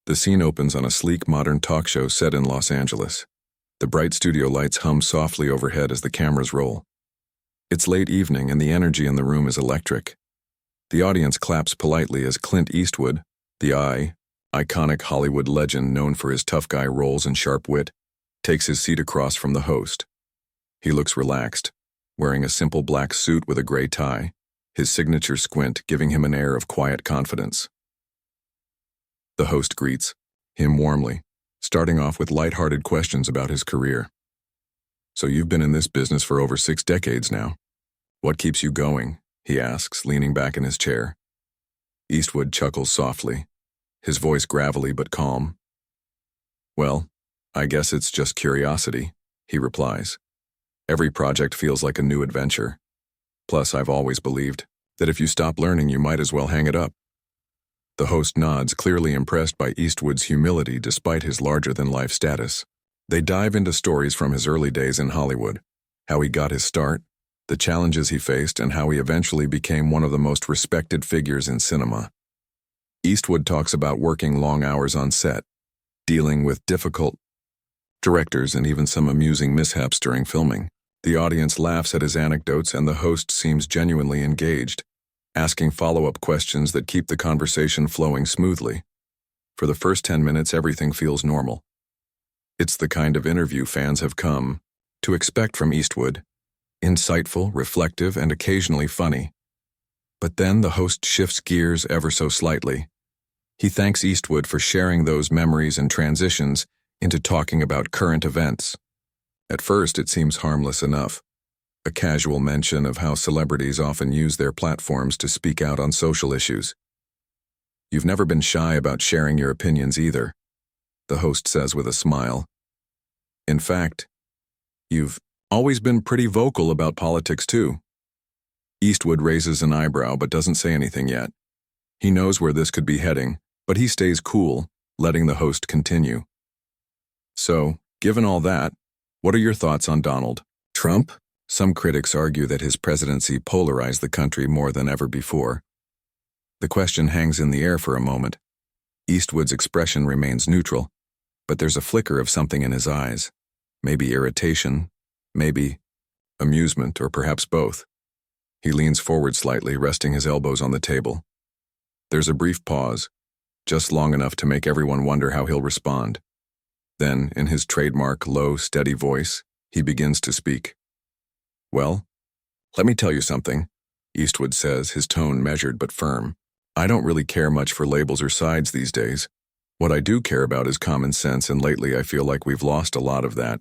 The scene opens on a sleek modern talk show set in Los Angeles. The bright studio lights hum softly overhead as the cameras roll. It's late evening and the energy in the room is electric. The audience claps politely as Clint Eastwood, the iconic Hollywood legend known for his tough guy roles and sharp wit, takes his seat across from the host. He looks relaxed, wearing a simple black suit with a gray tie, his signature squint giving him an air of quiet confidence. The host greets him warmly, starting off with light-hearted questions about his career. "So you've been in this business for over 6 decades now. What keeps you going?" he asks, leaning back in his chair. Eastwood chuckles softly, his voice gravelly but calm. "Well, I guess it's just curiosity," he replies. "Every project feels like a new adventure. Plus, I've always believed that if you stop learning, you might as well hang it up." The host nods, clearly impressed by Eastwood's humility despite his larger-than-life status. They dive into stories from his early days in Hollywood, how he got his start, the challenges he faced, and how he eventually became one of the most respected figures in cinema. Eastwood talks about working long hours on set, dealing with difficult directors, and even some amusing mishaps during filming. The audience laughs at his anecdotes and the host seems genuinely engaged, asking follow-up questions that keep the conversation flowing smoothly. For the first 10 minutes, everything feels normal. It's the kind of interview fans have come to expect from Eastwood: insightful, reflective, and occasionally funny. But then the host shifts gears ever so slightly. He thanks Eastwood for sharing those memories and transitions into talking about current events. At first, it seems harmless enough. A casual mention of how celebrities often use their platforms to speak out on social issues. "You've never been shy about sharing your opinions either," the host says with a smile. "In fact, you've always been pretty vocal about politics too." Eastwood raises an eyebrow but doesn't say anything yet. He knows where this could be heading, but he stays cool, letting the host continue. "So, given all that, what are your thoughts on Donald Trump? Some critics argue that his presidency polarized the country more than ever before." The question hangs in the air for a moment. Eastwood's expression remains neutral, but there's a flicker of something in his eyes. Maybe irritation, maybe amusement, or perhaps both. He leans forward slightly, resting his elbows on the table. There's a brief pause, just long enough to make everyone wonder how he'll respond. Then, in his trademark low, steady voice, he begins to speak. "Well, let me tell you something," Eastwood says, his tone measured but firm. "I don't really care much for labels or sides these days. What I do care about is common sense, and lately I feel like we've lost a lot of that."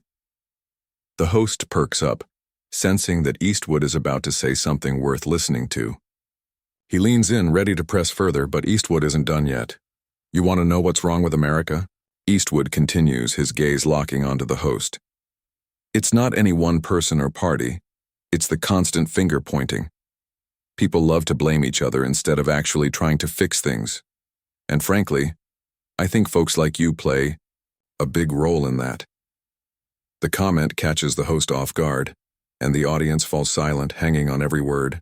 The host perks up, sensing that Eastwood is about to say something worth listening to. He leans in, ready to press further, but Eastwood isn't done yet. "You want to know what's wrong with America?" Eastwood continues, his gaze locking onto the host. "It's not any one person or party. It's the constant finger-pointing. People love to blame each other instead of actually trying to fix things. And frankly, I think folks like you play a big role in that." The comment catches the host off guard, and the audience falls silent, hanging on every word.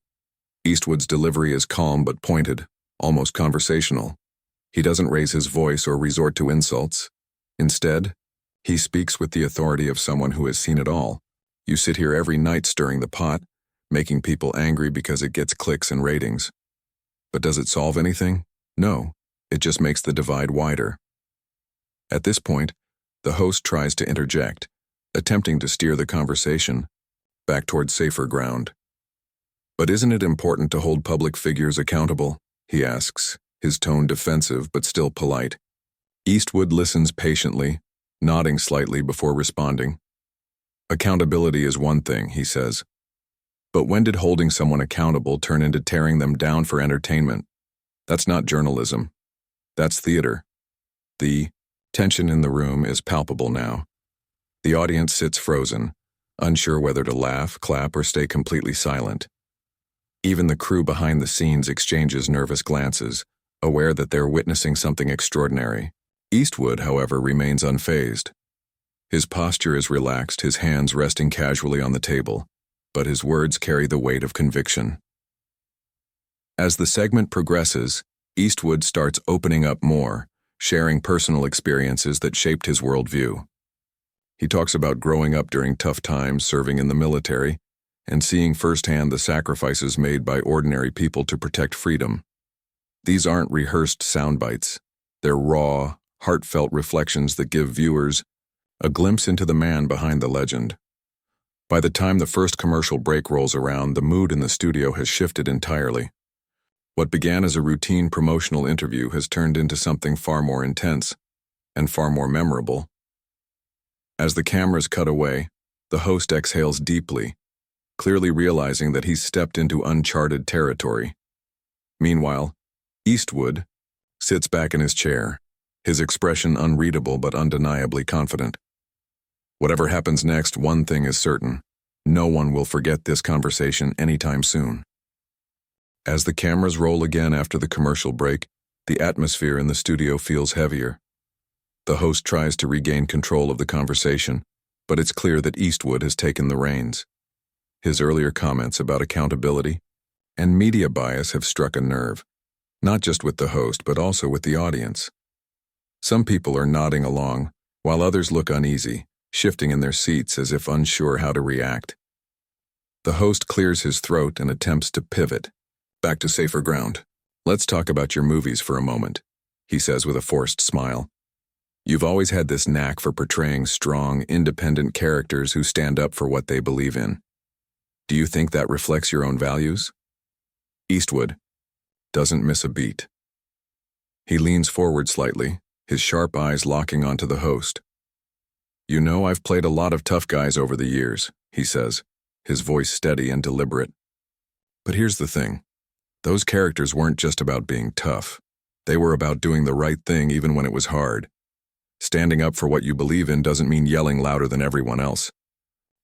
Eastwood's delivery is calm but pointed, almost conversational. He doesn't raise his voice or resort to insults. Instead, he speaks with the authority of someone who has seen it all. "You sit here every night stirring the pot, making people angry because it gets clicks and ratings. But does it solve anything? No, it just makes the divide wider." At this point, the host tries to interject, attempting to steer the conversation back toward safer ground. "But isn't it important to hold public figures accountable?" he asks, his tone defensive but still polite. Eastwood listens patiently, nodding slightly before responding. "Accountability is one thing," he says. "But when did holding someone accountable turn into tearing them down for entertainment? That's not journalism. That's theater." The tension in the room is palpable now. The audience sits frozen, unsure whether to laugh, clap, or stay completely silent. Even the crew behind the scenes exchanges nervous glances, aware that they're witnessing something extraordinary. Eastwood, however, remains unfazed. His posture is relaxed, his hands resting casually on the table, but his words carry the weight of conviction. As the segment progresses, Eastwood starts opening up more, sharing personal experiences that shaped his worldview. He talks about growing up during tough times, serving in the military, and seeing firsthand the sacrifices made by ordinary people to protect freedom. These aren't rehearsed sound bites. They're raw, heartfelt reflections that give viewers a glimpse into the man behind the legend. By the time the first commercial break rolls around, the mood in the studio has shifted entirely. What began as a routine promotional interview has turned into something far more intense and far more memorable. As the cameras cut away, the host exhales deeply, clearly realizing that he's stepped into uncharted territory. Meanwhile, Eastwood sits back in his chair, his expression unreadable but undeniably confident. Whatever happens next, one thing is certain: no one will forget this conversation anytime soon. As the cameras roll again after the commercial break, the atmosphere in the studio feels heavier. The host tries to regain control of the conversation, but it's clear that Eastwood has taken the reins. His earlier comments about accountability and media bias have struck a nerve, not just with the host but also with the audience. Some people are nodding along, while others look uneasy, shifting in their seats as if unsure how to react. The host clears his throat and attempts to pivot, back to safer ground. "Let's talk about your movies for a moment," he says with a forced smile. "You've always had this knack for portraying strong, independent characters who stand up for what they believe in. Do you think that reflects your own values?" Eastwood doesn't miss a beat. He leans forward slightly, his sharp eyes locking onto the host. "You know, I've played a lot of tough guys over the years," he says, his voice steady and deliberate. "But here's the thing. Those characters weren't just about being tough. They were about doing the right thing even when it was hard. Standing up for what you believe in doesn't mean yelling louder than everyone else.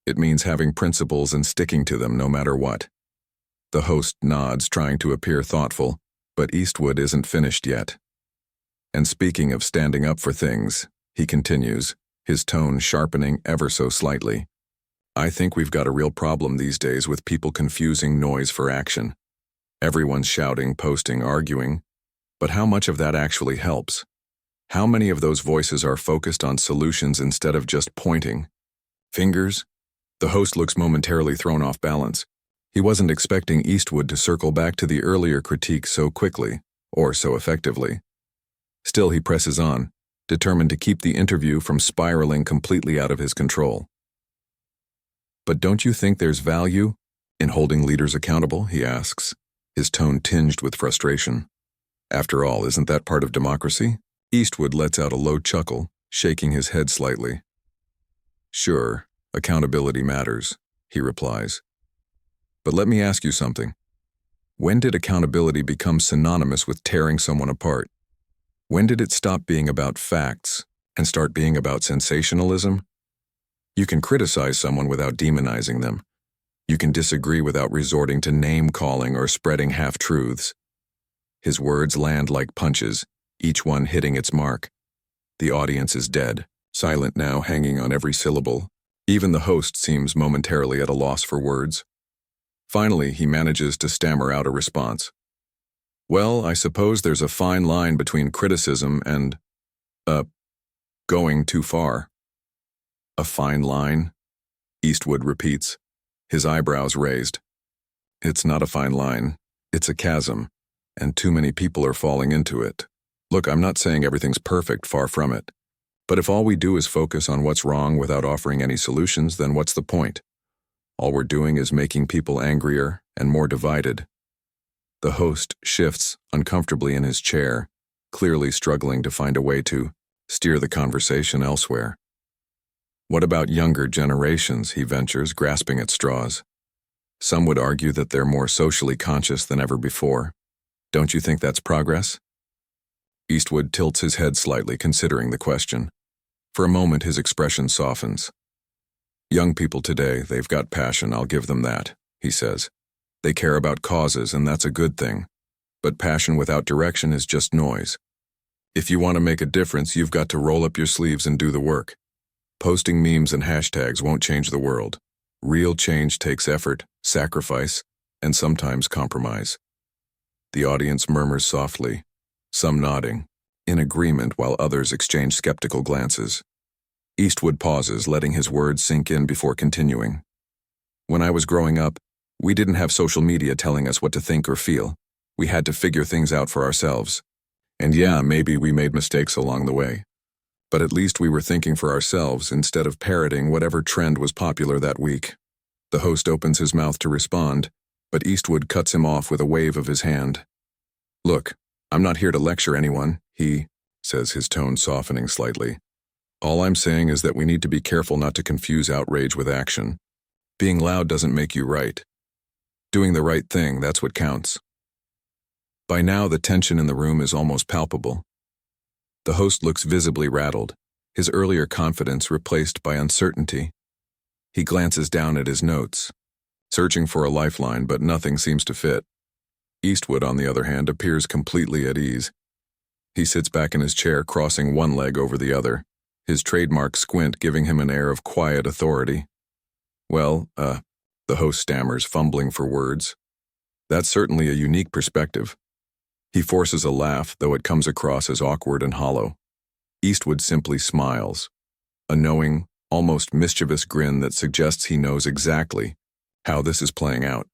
It means having principles and sticking to them no matter what." The host nods, trying to appear thoughtful, but Eastwood isn't finished yet. "And speaking of standing up for things," he continues, his tone sharpening ever so slightly, "I think we've got a real problem these days with people confusing noise for action. Everyone's shouting, posting, arguing, but how much of that actually helps? How many of those voices are focused on solutions instead of just pointing fingers?" The host looks momentarily thrown off balance. He wasn't expecting Eastwood to circle back to the earlier critique so quickly, or so effectively. Still, he presses on, determined to keep the interview from spiraling completely out of his control. "But don't you think there's value in holding leaders accountable?" he asks, his tone tinged with frustration. "After all, isn't that part of democracy?" Eastwood lets out a low chuckle, shaking his head slightly. "Sure, accountability matters," he replies. "But let me ask you something. When did accountability become synonymous with tearing someone apart? When did it stop being about facts and start being about sensationalism? You can criticize someone without demonizing them. You can disagree without resorting to name-calling or spreading half-truths." His words land like punches, each one hitting its mark. The audience is dead, silent now, hanging on every syllable. Even the host seems momentarily at a loss for words. Finally, he manages to stammer out a response. "Well, I suppose there's a fine line between criticism and, going too far." "A fine line?" Eastwood repeats, his eyebrows raised. "It's not a fine line. It's a chasm, and too many people are falling into it. Look, I'm not saying everything's perfect, far from it. But if all we do is focus on what's wrong without offering any solutions, then what's the point? All we're doing is making people angrier and more divided." The host shifts uncomfortably in his chair, clearly struggling to find a way to steer the conversation elsewhere. "What about younger generations?" he ventures, grasping at straws. "Some would argue that they're more socially conscious than ever before. Don't you think that's progress?" Eastwood tilts his head slightly, considering the question. For a moment, his expression softens. "Young people today, they've got passion, I'll give them that," he says. "They care about causes, and that's a good thing. But passion without direction is just noise. If you want to make a difference, you've got to roll up your sleeves and do the work. Posting memes and hashtags won't change the world. Real change takes effort, sacrifice, and sometimes compromise." The audience murmurs softly, some nodding, in agreement while others exchange skeptical glances. Eastwood pauses, letting his words sink in before continuing. When I was growing up, we didn't have social media telling us what to think or feel. We had to figure things out for ourselves. And yeah, maybe we made mistakes along the way. But at least we were thinking for ourselves instead of parroting whatever trend was popular that week. The host opens his mouth to respond, but Eastwood cuts him off with a wave of his hand. Look, I'm not here to lecture anyone, he says, his tone softening slightly. All I'm saying is that we need to be careful not to confuse outrage with action. Being loud doesn't make you right. Doing the right thing, that's what counts. By now, the tension in the room is almost palpable. The host looks visibly rattled, his earlier confidence replaced by uncertainty. He glances down at his notes, searching for a lifeline, but nothing seems to fit. Eastwood, on the other hand, appears completely at ease. He sits back in his chair, crossing one leg over the other, his trademark squint giving him an air of quiet authority. Well, the host stammers, fumbling for words. That's certainly a unique perspective. He forces a laugh, though it comes across as awkward and hollow. Eastwood simply smiles, a knowing, almost mischievous grin that suggests he knows exactly how this is playing out.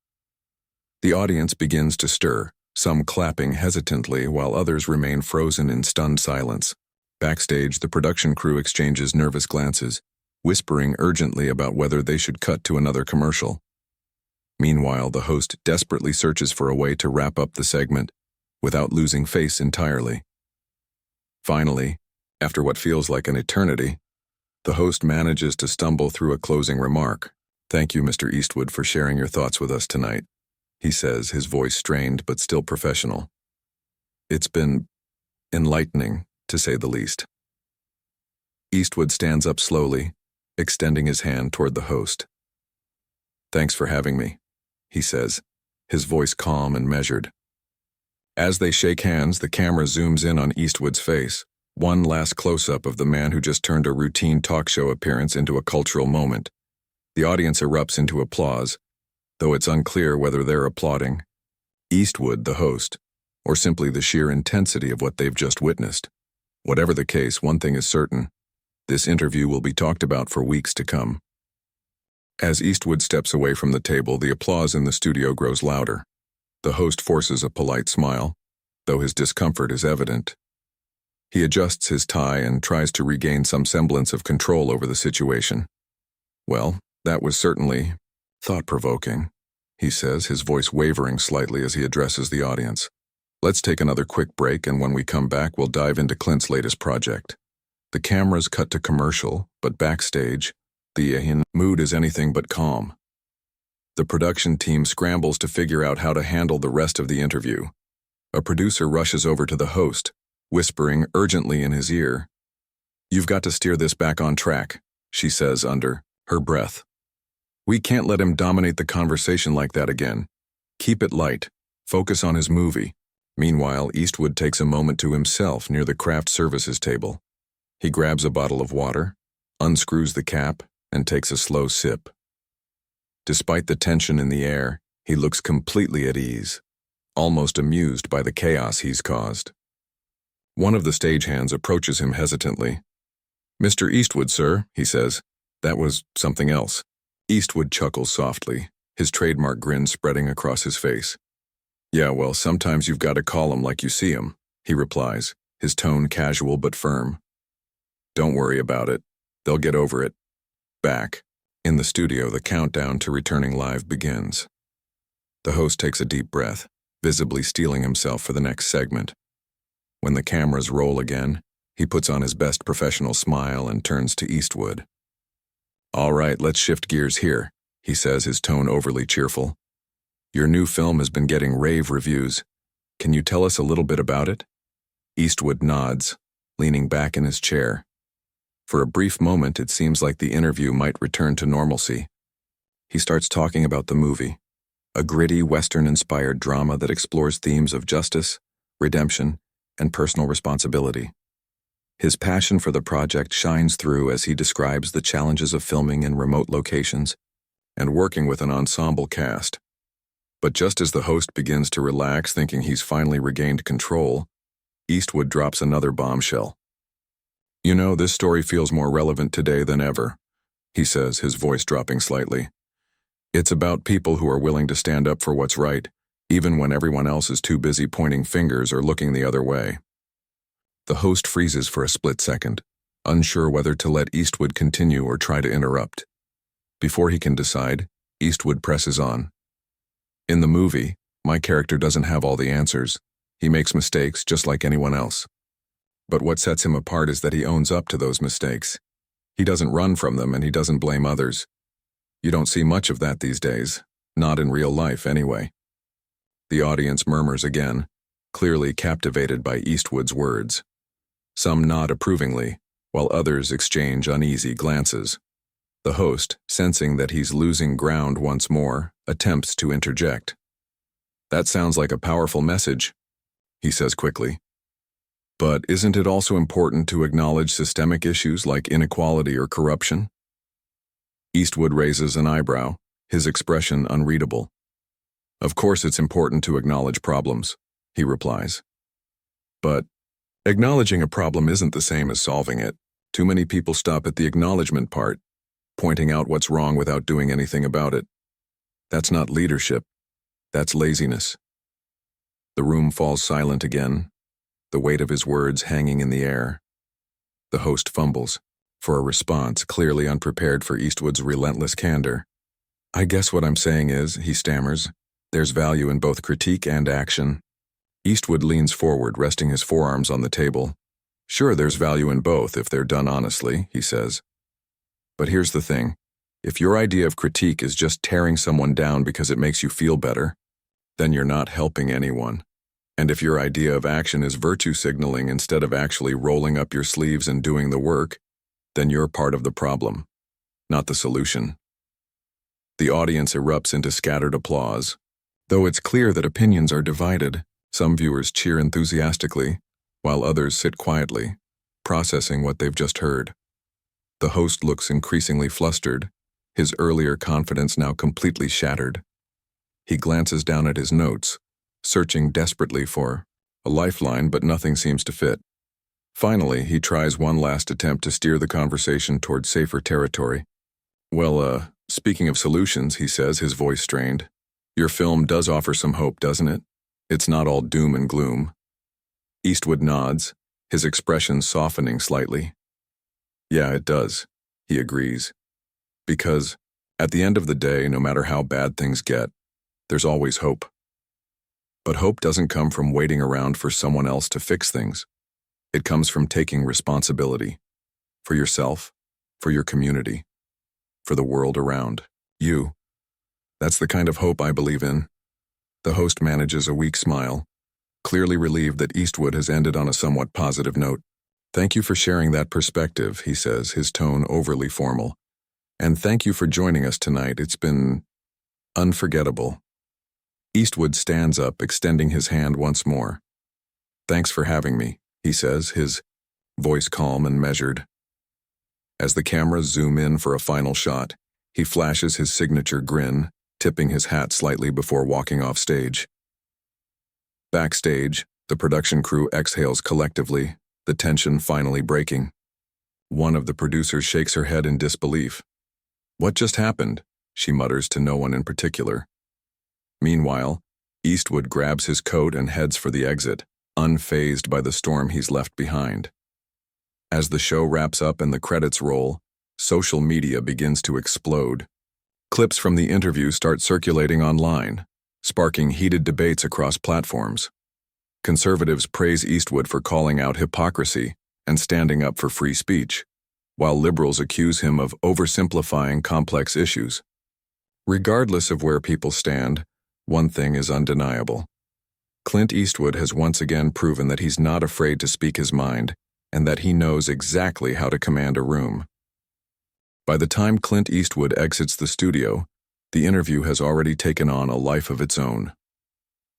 The audience begins to stir, some clapping hesitantly while others remain frozen in stunned silence. Backstage, the production crew exchanges nervous glances, whispering urgently about whether they should cut to another commercial. Meanwhile, the host desperately searches for a way to wrap up the segment without losing face entirely. Finally, after what feels like an eternity, the host manages to stumble through a closing remark. "Thank you, Mr. Eastwood, for sharing your thoughts with us tonight," he says, his voice strained but still professional. "It's been enlightening, to say the least." Eastwood stands up slowly, extending his hand toward the host. "Thanks for having me," he says, his voice calm and measured. As they shake hands, the camera zooms in on Eastwood's face, one last close-up of the man who just turned a routine talk show appearance into a cultural moment. The audience erupts into applause, though it's unclear whether they're applauding Eastwood, the host, or simply the sheer intensity of what they've just witnessed. Whatever the case, one thing is certain: this interview will be talked about for weeks to come. As Eastwood steps away from the table, the applause in the studio grows louder. The host forces a polite smile, though his discomfort is evident. He adjusts his tie and tries to regain some semblance of control over the situation. "Well, that was certainly thought-provoking," he says, his voice wavering slightly as he addresses the audience. "Let's take another quick break, and when we come back, we'll dive into Clint's latest project." The cameras cut to commercial, but backstage, the mood is anything but calm. The production team scrambles to figure out how to handle the rest of the interview. A producer rushes over to the host, whispering urgently in his ear. "You've got to steer this back on track," she says under her breath. "We can't let him dominate the conversation like that again. Keep it light. Focus on his movie." Meanwhile, Eastwood takes a moment to himself near the craft services table. He grabs a bottle of water, unscrews the cap, and takes a slow sip. Despite the tension in the air, he looks completely at ease, almost amused by the chaos he's caused. One of the stagehands approaches him hesitantly. "Mr. Eastwood, sir," he says. "That was something else." Eastwood chuckles softly, his trademark grin spreading across his face. "Yeah, well, sometimes you've got to call 'em like you see 'em," he replies, his tone casual but firm. "Don't worry about it. They'll get over it." Back in the studio, the countdown to returning live begins. The host takes a deep breath, visibly steeling himself for the next segment. When the cameras roll again, he puts on his best professional smile and turns to Eastwood. "All right, let's shift gears here," he says, his tone overly cheerful. "Your new film has been getting rave reviews. Can you tell us a little bit about it?" Eastwood nods, leaning back in his chair. For a brief moment, it seems like the interview might return to normalcy. He starts talking about the movie, a gritty Western-inspired drama that explores themes of justice, redemption, and personal responsibility. His passion for the project shines through as he describes the challenges of filming in remote locations and working with an ensemble cast. But just as the host begins to relax, thinking he's finally regained control, Eastwood drops another bombshell. "You know, this story feels more relevant today than ever," he says, his voice dropping slightly. "It's about people who are willing to stand up for what's right, even when everyone else is too busy pointing fingers or looking the other way." The host freezes for a split second, unsure whether to let Eastwood continue or try to interrupt. Before he can decide, Eastwood presses on. "In the movie, my character doesn't have all the answers. He makes mistakes just like anyone else. But what sets him apart is that he owns up to those mistakes. He doesn't run from them and he doesn't blame others. You don't see much of that these days, not in real life anyway." The audience murmurs again, clearly captivated by Eastwood's words. Some nod approvingly, while others exchange uneasy glances. The host, sensing that he's losing ground once more, attempts to interject. "That sounds like a powerful message," he says quickly. "But isn't it also important to acknowledge systemic issues like inequality or corruption?" Eastwood raises an eyebrow, his expression unreadable. "Of course it's important to acknowledge problems," he replies. "But acknowledging a problem isn't the same as solving it. Too many people stop at the acknowledgement part, pointing out what's wrong without doing anything about it. That's not leadership. That's laziness." The room falls silent again, the weight of his words hanging in the air. The host fumbles for a response, clearly unprepared for Eastwood's relentless candor. "I guess what I'm saying is," he stammers, "there's value in both critique and action." Eastwood leans forward, resting his forearms on the table. "Sure, there's value in both if they're done honestly," he says. "But here's the thing. If your idea of critique is just tearing someone down because it makes you feel better, then you're not helping anyone. And if your idea of action is virtue signaling instead of actually rolling up your sleeves and doing the work, then you're part of the problem, not the solution." The audience erupts into scattered applause. Though it's clear that opinions are divided, some viewers cheer enthusiastically, while others sit quietly, processing what they've just heard. The host looks increasingly flustered, his earlier confidence now completely shattered. He glances down at his notes, searching desperately for a lifeline, but nothing seems to fit. Finally, he tries one last attempt to steer the conversation toward safer territory. "Well, speaking of solutions," he says, his voice strained, "your film does offer some hope, doesn't it? It's not all doom and gloom." Eastwood nods, his expression softening slightly. "Yeah, it does," he agrees. "Because, at the end of the day, no matter how bad things get, there's always hope. But hope doesn't come from waiting around for someone else to fix things. It comes from taking responsibility. For yourself, for your community, for the world around you. That's the kind of hope I believe in." The host manages a weak smile, clearly relieved that Eastwood has ended on a somewhat positive note. "Thank you for sharing that perspective," he says, his tone overly formal. "And thank you for joining us tonight. It's been unforgettable." Eastwood stands up, extending his hand once more. "Thanks for having me," he says, his voice calm and measured. As the cameras zoom in for a final shot, he flashes his signature grin, tipping his hat slightly before walking off stage. Backstage, the production crew exhales collectively, the tension finally breaking. One of the producers shakes her head in disbelief. "What just happened?" she mutters to no one in particular. Meanwhile, Eastwood grabs his coat and heads for the exit, unfazed by the storm he's left behind. As the show wraps up and the credits roll, social media begins to explode. Clips from the interview start circulating online, sparking heated debates across platforms. Conservatives praise Eastwood for calling out hypocrisy and standing up for free speech, while liberals accuse him of oversimplifying complex issues. Regardless of where people stand, one thing is undeniable. Clint Eastwood has once again proven that he's not afraid to speak his mind, and that he knows exactly how to command a room. By the time Clint Eastwood exits the studio, the interview has already taken on a life of its own.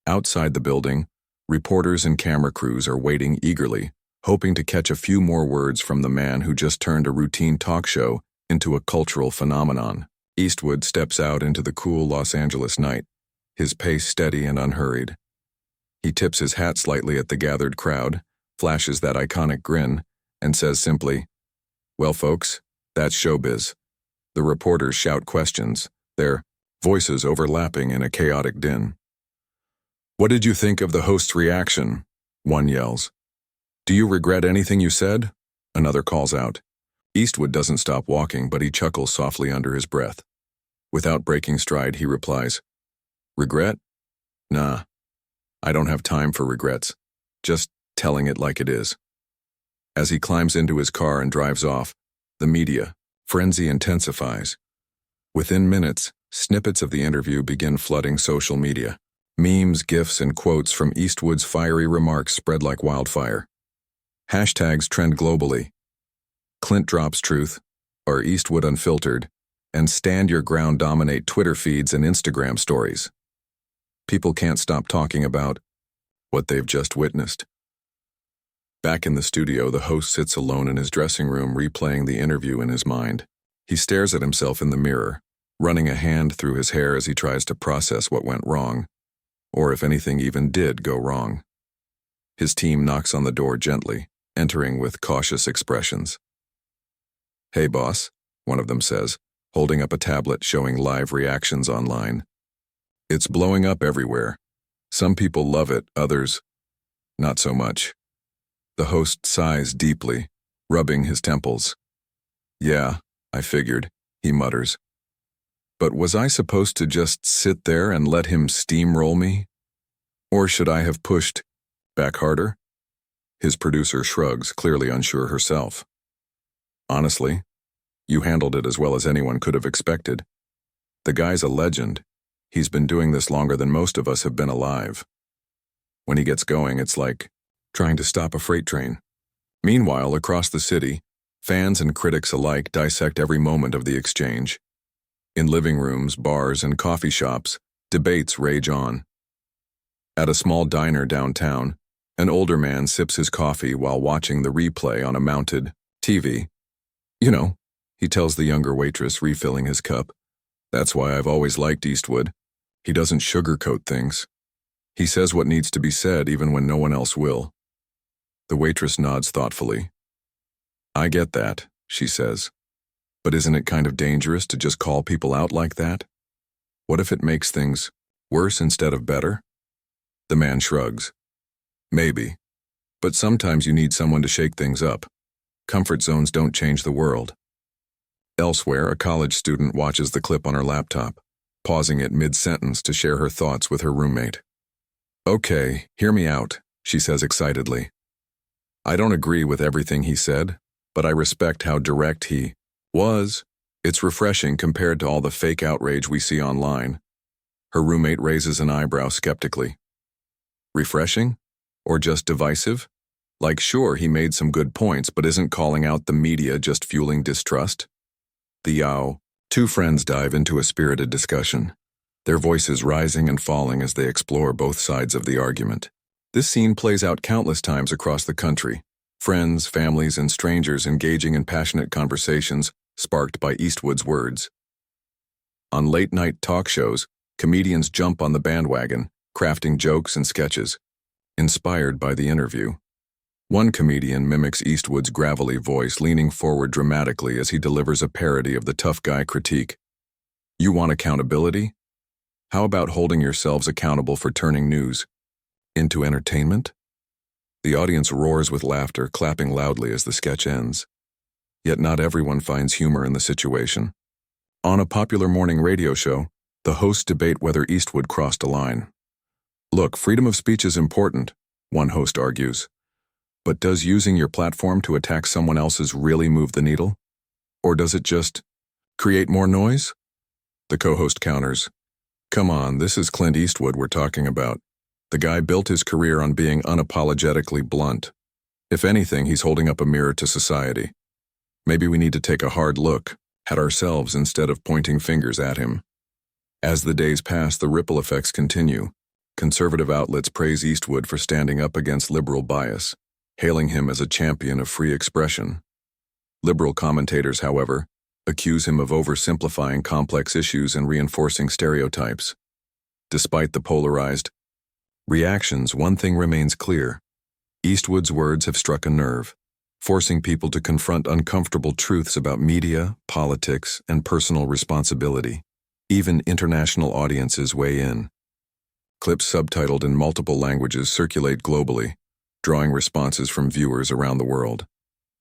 Outside the building, reporters and camera crews are waiting eagerly, hoping to catch a few more words from the man who just turned a routine talk show into a cultural phenomenon. Eastwood steps out into the cool Los Angeles night, his pace steady and unhurried. He tips his hat slightly at the gathered crowd, flashes that iconic grin, and says simply, "Well, folks, that's showbiz." The reporters shout questions, their voices overlapping in a chaotic din. "What did you think of the host's reaction?" one yells. "Do you regret anything you said?" another calls out. Eastwood doesn't stop walking, but he chuckles softly under his breath. Without breaking stride, he replies, "Regret? Nah, I don't have time for regrets. Just telling it like it is." As he climbs into his car and drives off, the media frenzy intensifies. Within minutes, snippets of the interview begin flooding social media. Memes, GIFs, and quotes from Eastwood's fiery remarks spread like wildfire. Hashtags trend globally. Clint drops truth, or Eastwood unfiltered, and stand your ground dominate Twitter feeds and Instagram stories. People can't stop talking about what they've just witnessed. Back in the studio, the host sits alone in his dressing room, replaying the interview in his mind. He stares at himself in the mirror, running a hand through his hair as he tries to process what went wrong, or if anything even did go wrong. His team knocks on the door gently, entering with cautious expressions. "Hey, boss," one of them says, holding up a tablet showing live reactions online. "It's blowing up everywhere. Some people love it, others, not so much." The host sighs deeply, rubbing his temples. "Yeah, I figured," he mutters. "But was I supposed to just sit there and let him steamroll me? Or should I have pushed back harder?" His producer shrugs, clearly unsure herself. "Honestly, you handled it as well as anyone could have expected. The guy's a legend. He's been doing this longer than most of us have been alive. When he gets going, it's like trying to stop a freight train." Meanwhile, across the city, fans and critics alike dissect every moment of the exchange. In living rooms, bars, and coffee shops, debates rage on. At a small diner downtown, an older man sips his coffee while watching the replay on a mounted TV. "You know," he tells the younger waitress, refilling his cup, "that's why I've always liked Eastwood. He doesn't sugarcoat things. He says what needs to be said even when no one else will." The waitress nods thoughtfully. "I get that," she says. "But isn't it kind of dangerous to just call people out like that? What if it makes things worse instead of better?" The man shrugs. "Maybe. But sometimes you need someone to shake things up. Comfort zones don't change the world." Elsewhere, a college student watches the clip on her laptop, pausing it mid-sentence to share her thoughts with her roommate. "Okay, hear me out," she says excitedly. "I don't agree with everything he said, but I respect how direct he was. It's refreshing compared to all the fake outrage we see online." Her roommate raises an eyebrow skeptically. Refreshing? Or just divisive? Like, sure, he made some good points, but isn't calling out the media just fueling distrust? Two friends dive into a spirited discussion, their voices rising and falling as they explore both sides of the argument. This scene plays out countless times across the country. Friends, families, and strangers engaging in passionate conversations sparked by Eastwood's words. On late-night talk shows, comedians jump on the bandwagon, crafting jokes and sketches, inspired by the interview. One comedian mimics Eastwood's gravelly voice, leaning forward dramatically as he delivers a parody of the tough guy critique. "You want accountability? How about holding yourselves accountable for turning news into entertainment?" The audience roars with laughter, clapping loudly as the sketch ends. Yet not everyone finds humor in the situation. On a popular morning radio show, the hosts debate whether Eastwood crossed a line. "Look, freedom of speech is important," one host argues. "But does using your platform to attack someone else's really move the needle? Or does it just create more noise?" The co-host counters, "Come on, this is Clint Eastwood we're talking about. The guy built his career on being unapologetically blunt. If anything, he's holding up a mirror to society. Maybe we need to take a hard look at ourselves instead of pointing fingers at him." As the days pass, the ripple effects continue. Conservative outlets praise Eastwood for standing up against liberal bias, hailing him as a champion of free expression. Liberal commentators, however, accuse him of oversimplifying complex issues and reinforcing stereotypes. Despite the polarized reactions, one thing remains clear. Eastwood's words have struck a nerve, forcing people to confront uncomfortable truths about media, politics, and personal responsibility. Even international audiences weigh in. Clips subtitled in multiple languages circulate globally, drawing responses from viewers around the world.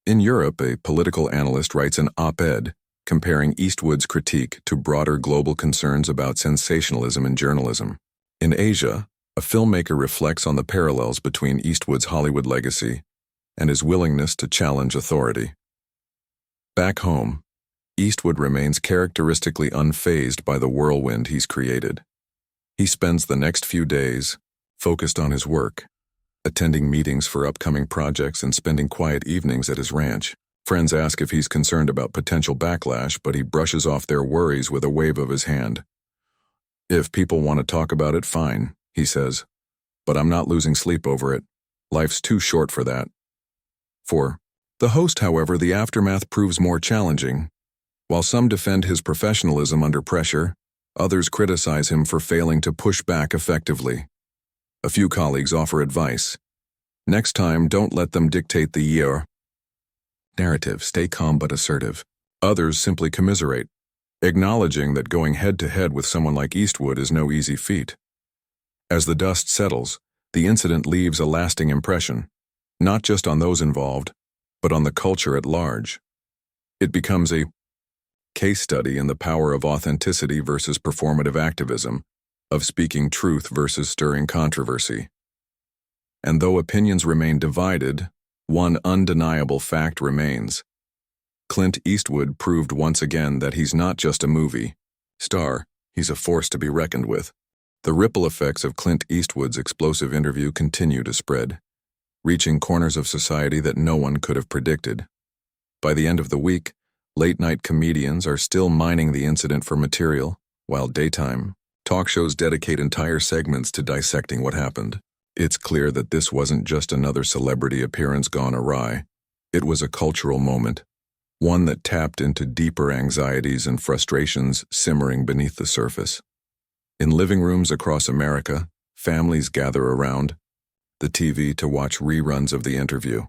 In Europe, a political analyst writes an op-ed comparing Eastwood's critique to broader global concerns about sensationalism in journalism. In Asia, a filmmaker reflects on the parallels between Eastwood's Hollywood legacy and his willingness to challenge authority. Back home, Eastwood remains characteristically unfazed by the whirlwind he's created. He spends the next few days focused on his work, attending meetings for upcoming projects and spending quiet evenings at his ranch. Friends ask if he's concerned about potential backlash, but he brushes off their worries with a wave of his hand. "If people want to talk about it, fine," he says, "but I'm not losing sleep over it. Life's too short for that." For the host, however, the aftermath proves more challenging. While some defend his professionalism under pressure, others criticize him for failing to push back effectively. A few colleagues offer advice. Next time, don't let them dictate the narrative. Stay calm but assertive. Others simply commiserate, acknowledging that going head-to-head with someone like Eastwood is no easy feat. As the dust settles, the incident leaves a lasting impression, not just on those involved, but on the culture at large. It becomes a case study in the power of authenticity versus performative activism, of speaking truth versus stirring controversy. And though opinions remain divided, one undeniable fact remains. Clint Eastwood proved once again that he's not just a movie star, he's a force to be reckoned with. The ripple effects of Clint Eastwood's explosive interview continue to spread, reaching corners of society that no one could have predicted. By the end of the week, late-night comedians are still mining the incident for material, while daytime talk shows dedicate entire segments to dissecting what happened. It's clear that this wasn't just another celebrity appearance gone awry. It was a cultural moment, one that tapped into deeper anxieties and frustrations simmering beneath the surface. In living rooms across America, families gather around the TV to watch reruns of the interview.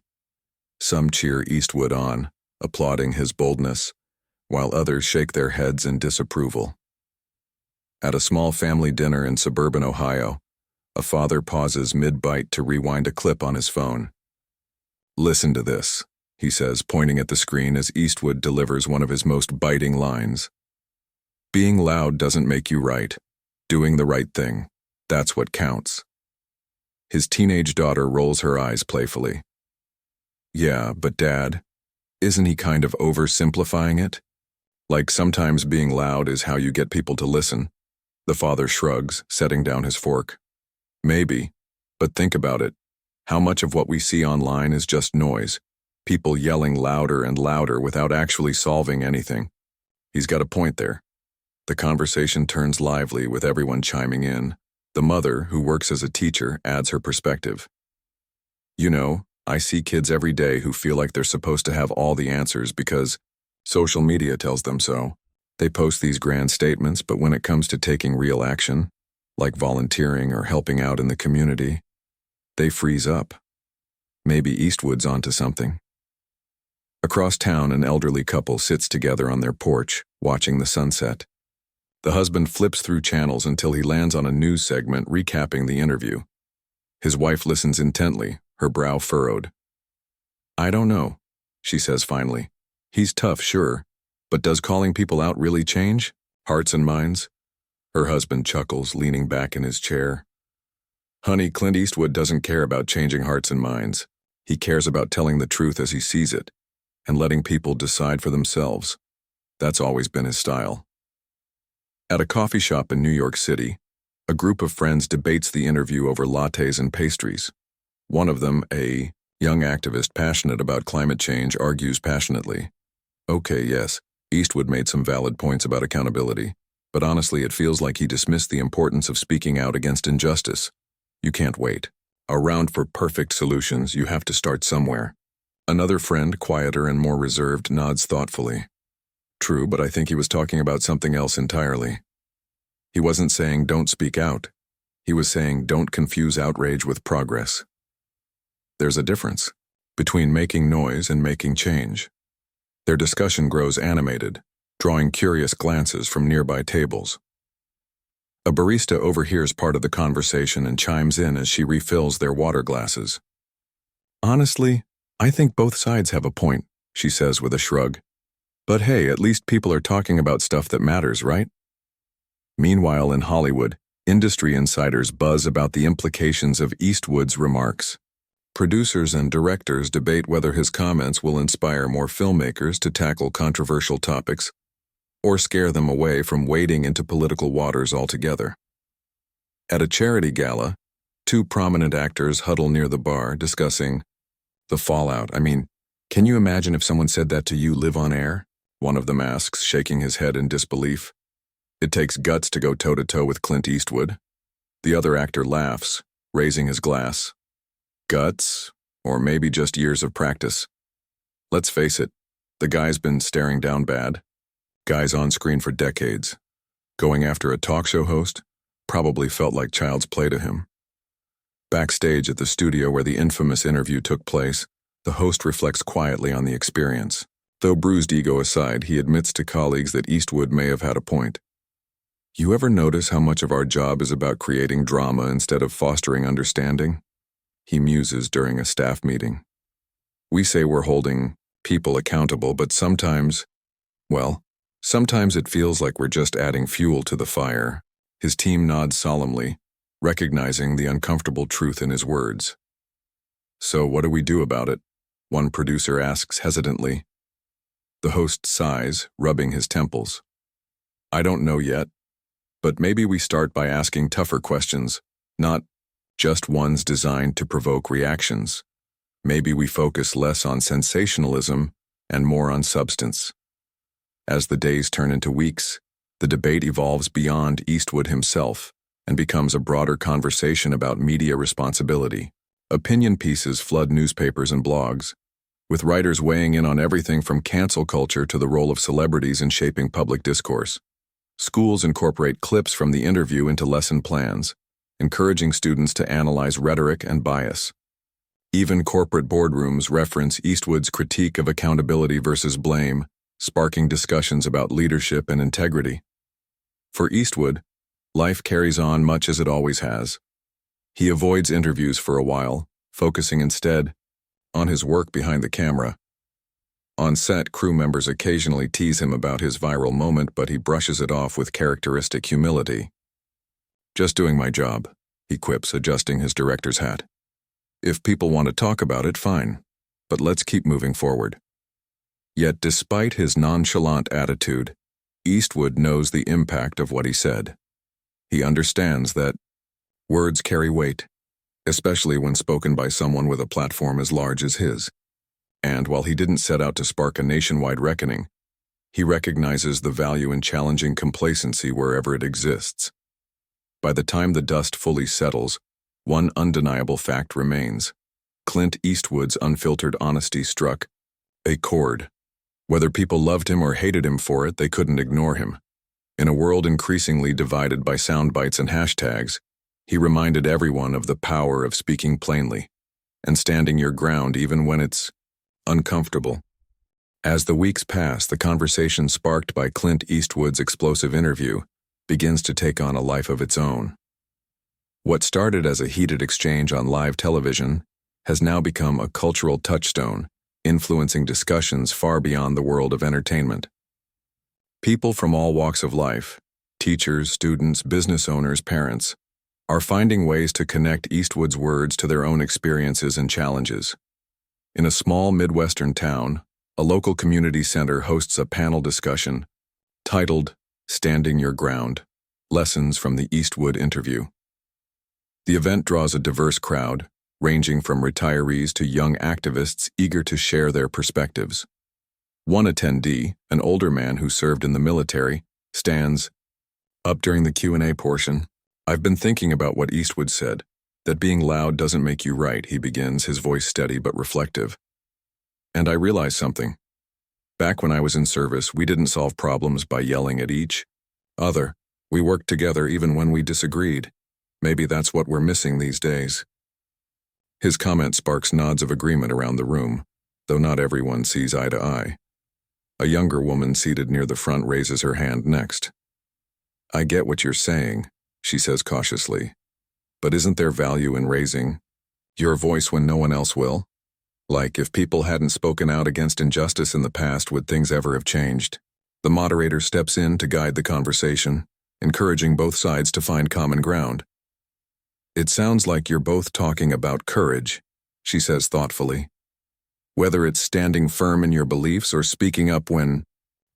Some cheer Eastwood on, applauding his boldness, while others shake their heads in disapproval. At a small family dinner in suburban Ohio, a father pauses mid-bite to rewind a clip on his phone. "Listen to this," he says, pointing at the screen as Eastwood delivers one of his most biting lines. "Being loud doesn't make you right. Doing the right thing, that's what counts." His teenage daughter rolls her eyes playfully. "Yeah, but Dad, isn't he kind of oversimplifying it? Like sometimes being loud is how you get people to listen." The father shrugs, setting down his fork. "Maybe, but think about it. How much of what we see online is just noise? People yelling louder and louder without actually solving anything." He's got a point there. The conversation turns lively with everyone chiming in. The mother, who works as a teacher, adds her perspective. "You know, I see kids every day who feel like they're supposed to have all the answers because social media tells them so. They post these grand statements, but when it comes to taking real action, like volunteering or helping out in the community, they freeze up." Maybe Eastwood's onto something. Across town, an elderly couple sits together on their porch, watching the sunset. The husband flips through channels until he lands on a news segment recapping the interview. His wife listens intently, her brow furrowed. "I don't know," she says finally. "He's tough, sure, but does calling people out really change hearts and minds?" Her husband chuckles, leaning back in his chair. "Honey, Clint Eastwood doesn't care about changing hearts and minds. He cares about telling the truth as he sees it, and letting people decide for themselves. That's always been his style." At a coffee shop in New York City, a group of friends debates the interview over lattes and pastries. One of them, a young activist passionate about climate change, argues passionately. "Okay, yes, Eastwood made some valid points about accountability, but honestly it feels like he dismissed the importance of speaking out against injustice. You can't wait around for perfect solutions, you have to start somewhere." Another friend, quieter and more reserved, nods thoughtfully. "True, but I think he was talking about something else entirely. He wasn't saying don't speak out. He was saying don't confuse outrage with progress." There's a difference between making noise and making change. Their discussion grows animated, drawing curious glances from nearby tables. A barista overhears part of the conversation and chimes in as she refills their water glasses. "Honestly, I think both sides have a point," she says with a shrug. "But hey, at least people are talking about stuff that matters, right?" Meanwhile, in Hollywood, industry insiders buzz about the implications of Eastwood's remarks. Producers and directors debate whether his comments will inspire more filmmakers to tackle controversial topics or scare them away from wading into political waters altogether. At a charity gala, two prominent actors huddle near the bar discussing the fallout. "I mean, can you imagine if someone said that to you live on air?" One of them asks, shaking his head in disbelief. "It takes guts to go toe-to-toe with Clint Eastwood." The other actor laughs, raising his glass. Guts, or maybe just years of practice. Let's face it, the guy's been staring down bad. Guys on screen for decades. Going after a talk show host probably felt like child's play to him. Backstage at the studio where the infamous interview took place, the host reflects quietly on the experience. Though bruised ego aside, he admits to colleagues that Eastwood may have had a point. "You ever notice how much of our job is about creating drama instead of fostering understanding?" He muses during a staff meeting. "We say we're holding people accountable, but sometimes it feels like we're just adding fuel to the fire." His team nods solemnly, recognizing the uncomfortable truth in his words. "So what do we do about it?" one producer asks hesitantly. The host sighs, rubbing his temples. "I don't know yet, but maybe we start by asking tougher questions, not just ones designed to provoke reactions. Maybe we focus less on sensationalism and more on substance." As the days turn into weeks, the debate evolves beyond Eastwood himself and becomes a broader conversation about media responsibility. Opinion pieces flood newspapers and blogs, with writers weighing in on everything from cancel culture to the role of celebrities in shaping public discourse. Schools incorporate clips from the interview into lesson plans, encouraging students to analyze rhetoric and bias. Even corporate boardrooms reference Eastwood's critique of accountability versus blame, sparking discussions about leadership and integrity. For Eastwood, life carries on much as it always has. He avoids interviews for a while, focusing instead on his work behind the camera. On set, crew members occasionally tease him about his viral moment, but he brushes it off with characteristic humility. "Just doing my job," he quips, adjusting his director's hat. "If people want to talk about it, fine, but let's keep moving forward." Yet despite his nonchalant attitude, Eastwood knows the impact of what he said. He understands that words carry weight, especially when spoken by someone with a platform as large as his. And while he didn't set out to spark a nationwide reckoning, he recognizes the value in challenging complacency wherever it exists. By the time the dust fully settles, one undeniable fact remains. Clint Eastwood's unfiltered honesty struck a chord. Whether people loved him or hated him for it, they couldn't ignore him. In a world increasingly divided by sound bites and hashtags, he reminded everyone of the power of speaking plainly and standing your ground even when it's uncomfortable. As the weeks pass, the conversation sparked by Clint Eastwood's explosive interview begins to take on a life of its own. What started as a heated exchange on live television has now become a cultural touchstone, influencing discussions far beyond the world of entertainment. People from all walks of life, teachers, students, business owners, parents, are finding ways to connect Eastwood's words to their own experiences and challenges. In a small Midwestern town, a local community center hosts a panel discussion titled "Standing Your Ground: Lessons from the Eastwood Interview." The event draws a diverse crowd, ranging from retirees to young activists eager to share their perspectives. One attendee, an older man who served in the military, stands up during the Q&A portion. "I've been thinking about what Eastwood said, that being loud doesn't make you right," he begins, his voice steady but reflective. "And I realized something. Back when I was in service, we didn't solve problems by yelling at each other. We worked together even when we disagreed. Maybe that's what we're missing these days." His comment sparks nods of agreement around the room, though not everyone sees eye to eye. A younger woman seated near the front raises her hand next. "I get what you're saying," she says cautiously. "But isn't there value in raising your voice when no one else will? Like, if people hadn't spoken out against injustice in the past, would things ever have changed?" The moderator steps in to guide the conversation, encouraging both sides to find common ground. "It sounds like you're both talking about courage," she says thoughtfully. "Whether it's standing firm in your beliefs or speaking up when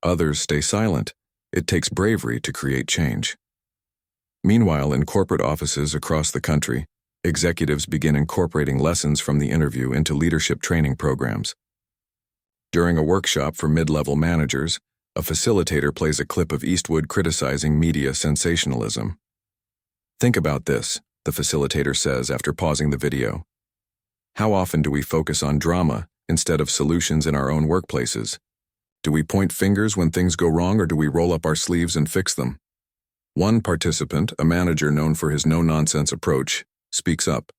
others stay silent, it takes bravery to create change." Meanwhile, in corporate offices across the country, executives begin incorporating lessons from the interview into leadership training programs. During a workshop for mid-level managers, a facilitator plays a clip of Eastwood criticizing media sensationalism. "Think about this," the facilitator says after pausing the video. "How often do we focus on drama instead of solutions in our own workplaces? Do we point fingers when things go wrong, or do we roll up our sleeves and fix them?" One participant, a manager known for his no-nonsense approach, speaks up.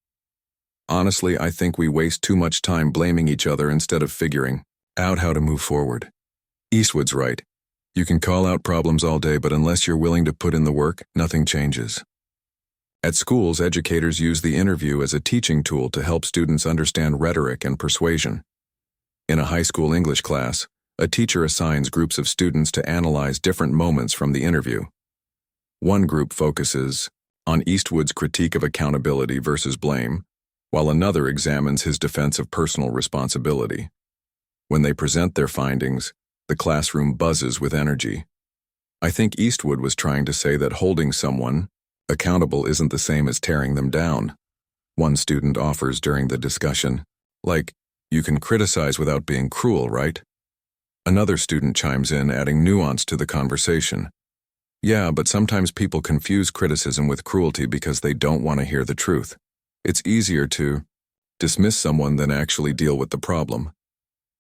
"Honestly, I think we waste too much time blaming each other instead of figuring out how to move forward." Eastwood's right. You can call out problems all day, but unless you're willing to put in the work, nothing changes. At schools, educators use the interview as a teaching tool to help students understand rhetoric and persuasion. In a high school English class, a teacher assigns groups of students to analyze different moments from the interview. One group focuses on Eastwood's critique of accountability versus blame, while another examines his defense of personal responsibility. When they present their findings, the classroom buzzes with energy. I think Eastwood was trying to say that holding someone accountable isn't the same as tearing them down. One student offers during the discussion, like, "You can criticize without being cruel, right?" Another student chimes in, adding nuance to the conversation. "Yeah, but sometimes people confuse criticism with cruelty because they don't want to hear the truth. It's easier to dismiss someone than actually deal with the problem."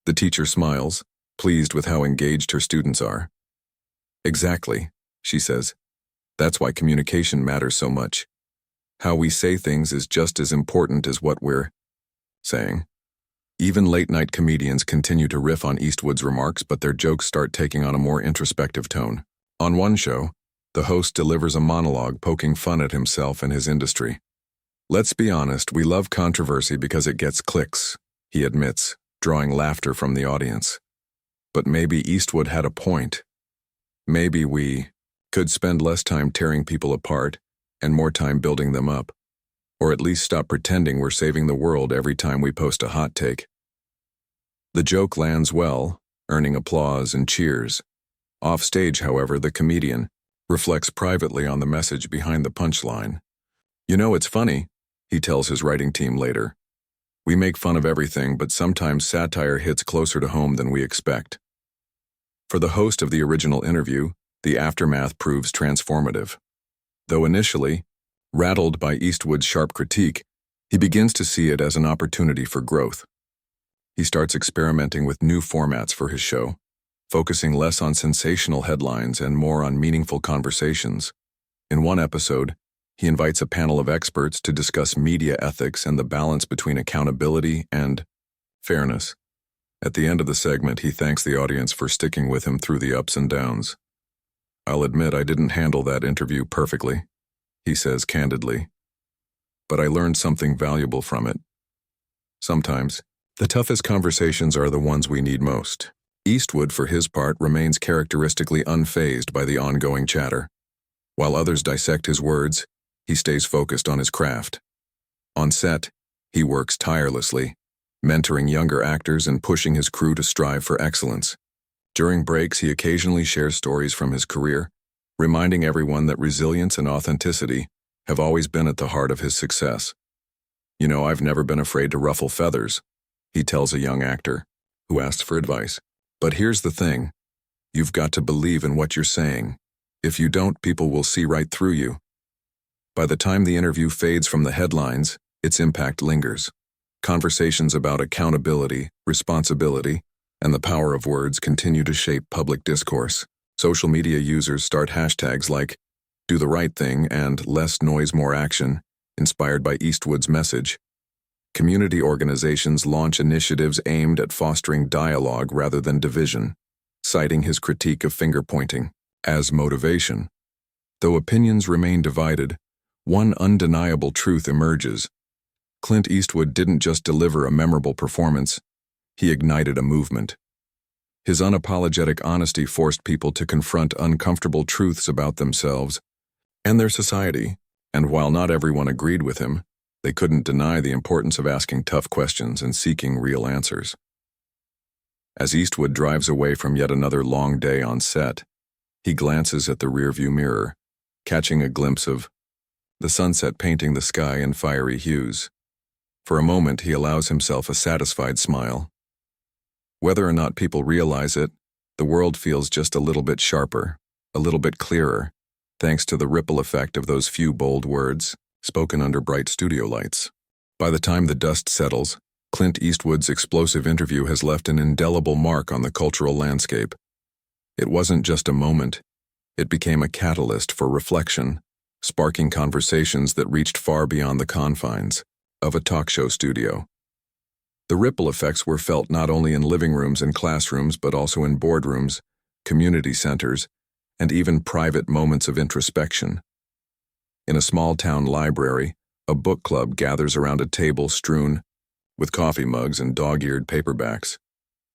The teacher smiles, pleased with how engaged her students are. "Exactly," she says. "That's why communication matters so much. How we say things is just as important as what we're saying." Even late-night comedians continue to riff on Eastwood's remarks, but their jokes start taking on a more introspective tone. On one show, the host delivers a monologue poking fun at himself and his industry. "Let's be honest, we love controversy because it gets clicks," he admits, drawing laughter from the audience. But maybe Eastwood had a point. Maybe we could spend less time tearing people apart and more time building them up. Or at least stop pretending we're saving the world every time we post a hot take. The joke lands well, earning applause and cheers. Off stage, however, the comedian reflects privately on the message behind the punchline. "You know, it's funny," he tells his writing team later. "We make fun of everything, but sometimes satire hits closer to home than we expect." For the host of the original interview, the aftermath proves transformative. Though initially rattled by Eastwood's sharp critique, he begins to see it as an opportunity for growth. He starts experimenting with new formats for his show, focusing less on sensational headlines and more on meaningful conversations. In one episode, he invites a panel of experts to discuss media ethics and the balance between accountability and fairness. At the end of the segment, he thanks the audience for sticking with him through the ups and downs. "I'll admit I didn't handle that interview perfectly," he says candidly, "but I learned something valuable from it." Sometimes, the toughest conversations are the ones we need most. Eastwood, for his part, remains characteristically unfazed by the ongoing chatter. While others dissect his words, he stays focused on his craft. On set, he works tirelessly, mentoring younger actors and pushing his crew to strive for excellence. During breaks, he occasionally shares stories from his career, reminding everyone that resilience and authenticity have always been at the heart of his success. "You know, I've never been afraid to ruffle feathers," he tells a young actor who asks for advice. "But here's the thing. You've got to believe in what you're saying. If you don't, people will see right through you." By the time the interview fades from the headlines, its impact lingers. Conversations about accountability, responsibility, and the power of words continue to shape public discourse. Social media users start hashtags like "do the right thing" and "less noise, more action," inspired by Eastwood's message. Community organizations launch initiatives aimed at fostering dialogue rather than division, citing his critique of finger-pointing as motivation. Though opinions remain divided, one undeniable truth emerges. Clint Eastwood didn't just deliver a memorable performance, he ignited a movement. His unapologetic honesty forced people to confront uncomfortable truths about themselves and their society, and while not everyone agreed with him, they couldn't deny the importance of asking tough questions and seeking real answers. As Eastwood drives away from yet another long day on set, he glances at the rearview mirror, catching a glimpse of the sunset painting the sky in fiery hues. For a moment, he allows himself a satisfied smile. Whether or not people realize it, the world feels just a little bit sharper, a little bit clearer, thanks to the ripple effect of those few bold words spoken under bright studio lights. By the time the dust settles, Clint Eastwood's explosive interview has left an indelible mark on the cultural landscape. It wasn't just a moment. It became a catalyst for reflection, sparking conversations that reached far beyond the confines of a talk show studio. The ripple effects were felt not only in living rooms and classrooms, but also in boardrooms, community centers, and even private moments of introspection. In a small-town library, a book club gathers around a table strewn with coffee mugs and dog-eared paperbacks.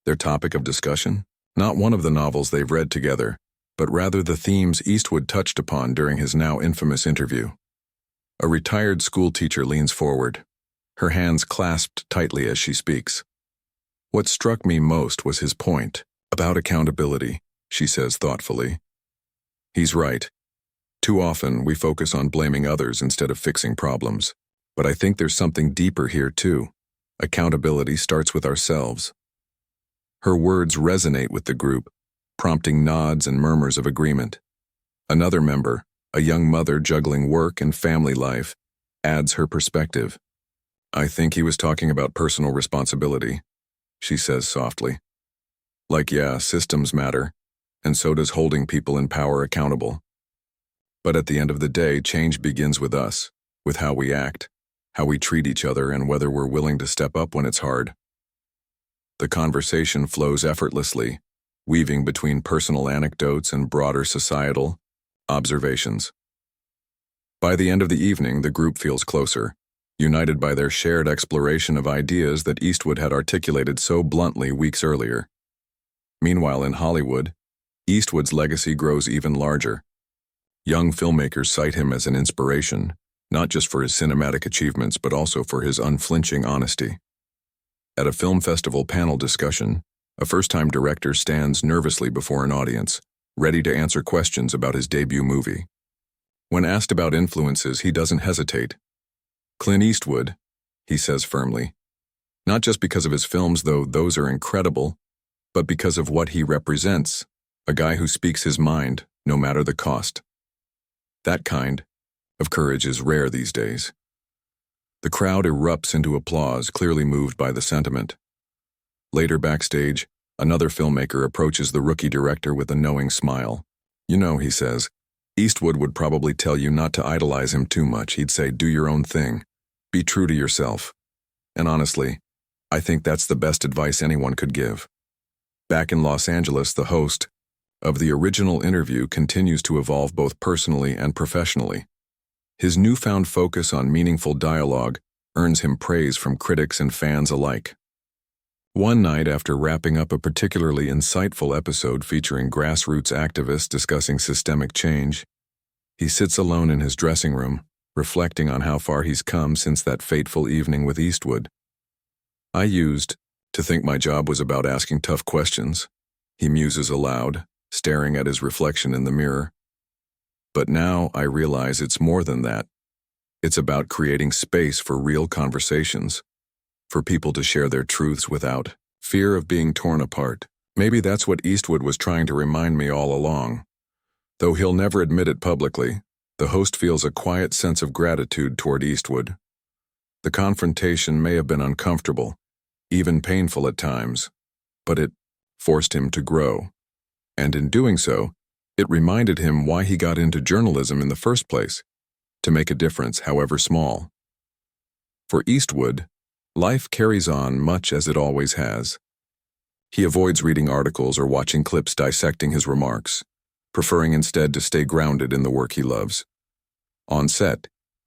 Their topic of discussion? Not one of the novels they've read together, but rather the themes Eastwood touched upon during his now infamous interview. A retired schoolteacher leans forward, her hands clasped tightly as she speaks. What struck me most was his point about accountability, she says thoughtfully. He's right. Too often, we focus on blaming others instead of fixing problems. But I think there's something deeper here, too. Accountability starts with ourselves. Her words resonate with the group, prompting nods and murmurs of agreement. Another member, a young mother juggling work and family life, adds her perspective. I think he was talking about personal responsibility, she says softly. Like, yeah, systems matter, and so does holding people in power accountable. But at the end of the day, change begins with us, with how we act, how we treat each other, and whether we're willing to step up when it's hard. The conversation flows effortlessly, weaving between personal anecdotes and broader societal observations. By the end of the evening, the group feels closer, united by their shared exploration of ideas that Eastwood had articulated so bluntly weeks earlier. Meanwhile, in Hollywood, Eastwood's legacy grows even larger. Young filmmakers cite him as an inspiration, not just for his cinematic achievements, but also for his unflinching honesty. At a film festival panel discussion, a first-time director stands nervously before an audience, ready to answer questions about his debut movie. When asked about influences, he doesn't hesitate. Clint Eastwood, he says firmly. Not just because of his films, though those are incredible, but because of what he represents, a guy who speaks his mind, no matter the cost. That kind of courage is rare these days. The crowd erupts into applause, clearly moved by the sentiment. Later backstage, another filmmaker approaches the rookie director with a knowing smile. You know, he says, Eastwood would probably tell you not to idolize him too much. He'd say, do your own thing. Be true to yourself. And honestly, I think that's the best advice anyone could give. Back in Los Angeles, the host of the original interview continues to evolve both personally and professionally. His newfound focus on meaningful dialogue earns him praise from critics and fans alike. One night, after wrapping up a particularly insightful episode featuring grassroots activists discussing systemic change, he sits alone in his dressing room, reflecting on how far he's come since that fateful evening with Eastwood. I used to think my job was about asking tough questions, he muses aloud, staring at his reflection in the mirror. But now I realize it's more than that. It's about creating space for real conversations, for people to share their truths without fear of being torn apart. Maybe that's what Eastwood was trying to remind me all along. Though he'll never admit it publicly, the host feels a quiet sense of gratitude toward Eastwood. The confrontation may have been uncomfortable, even painful at times, but it forced him to grow. And in doing so, it reminded him why he got into journalism in the first place, to make a difference, however small. For Eastwood, Life carries on much as it always has. He avoids reading articles or watching clips dissecting his remarks, preferring instead to stay grounded in the work he loves. On set,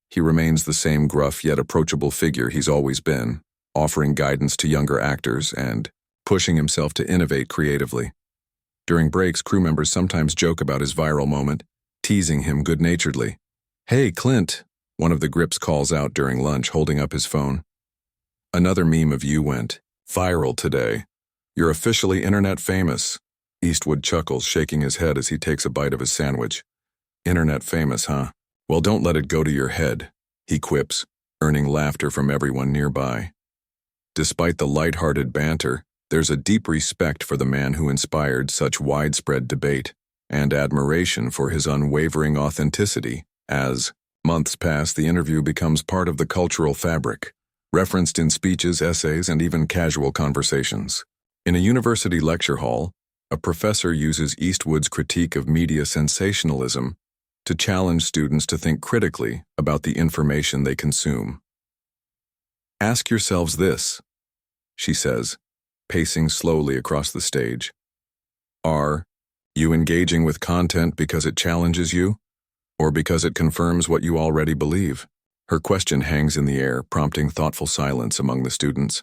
he remains the same gruff yet approachable figure he's always been, offering guidance to younger actors and pushing himself to innovate creatively. During breaks, crew members sometimes joke about his viral moment, teasing him good-naturedly. "Hey, Clint," one of the grips calls out during lunch, holding up his phone. "Another meme of you went viral today. You're officially internet famous." Eastwood chuckles, shaking his head as he takes a bite of his sandwich. "Internet famous, huh? Well, don't let it go to your head," he quips, earning laughter from everyone nearby. Despite the light-hearted banter, there's a deep respect for the man who inspired such widespread debate, and admiration for his unwavering authenticity. As months pass, the interview becomes part of the cultural fabric, referenced in speeches, essays, and even casual conversations. In a university lecture hall, a professor uses Eastwood's critique of media sensationalism to challenge students to think critically about the information they consume. "Ask yourselves this," she says, pacing slowly across the stage. "Are you engaging with content because it challenges you, or because it confirms what you already believe?" Her question hangs in the air, prompting thoughtful silence among the students.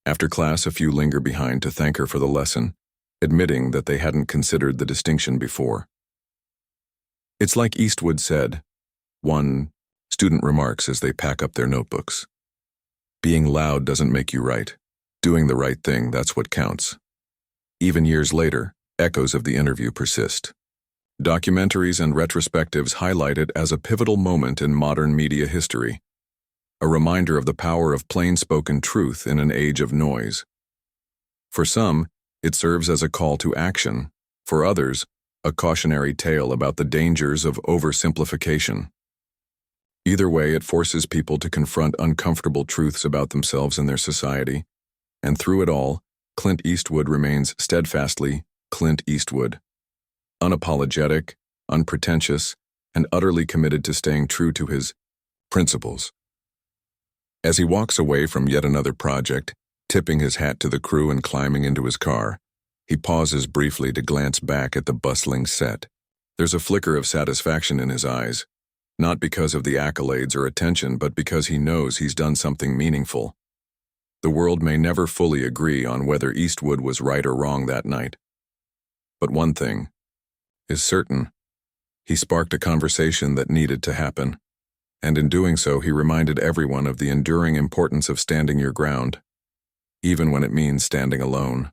After class, a few linger behind to thank her for the lesson, admitting that they hadn't considered the distinction before. "It's like Eastwood said," one student remarks as they pack up their notebooks. "Being loud doesn't make you right. Doing the right thing, that's what counts." Even years later, echoes of the interview persist. Documentaries and retrospectives highlight it as a pivotal moment in modern media history, a reminder of the power of plain-spoken truth in an age of noise. For some, it serves as a call to action. For others, a cautionary tale about the dangers of oversimplification. Either way, it forces people to confront uncomfortable truths about themselves and their society, and through it all, Clint Eastwood remains steadfastly Clint Eastwood. Unapologetic, unpretentious, and utterly committed to staying true to his principles. As he walks away from yet another project, tipping his hat to the crew and climbing into his car, he pauses briefly to glance back at the bustling set. There's a flicker of satisfaction in his eyes, not because of the accolades or attention, but because he knows he's done something meaningful. The world may never fully agree on whether Eastwood was right or wrong that night. But one thing is certain: he sparked a conversation that needed to happen, and in doing so he reminded everyone of the enduring importance of standing your ground, even when it means standing alone.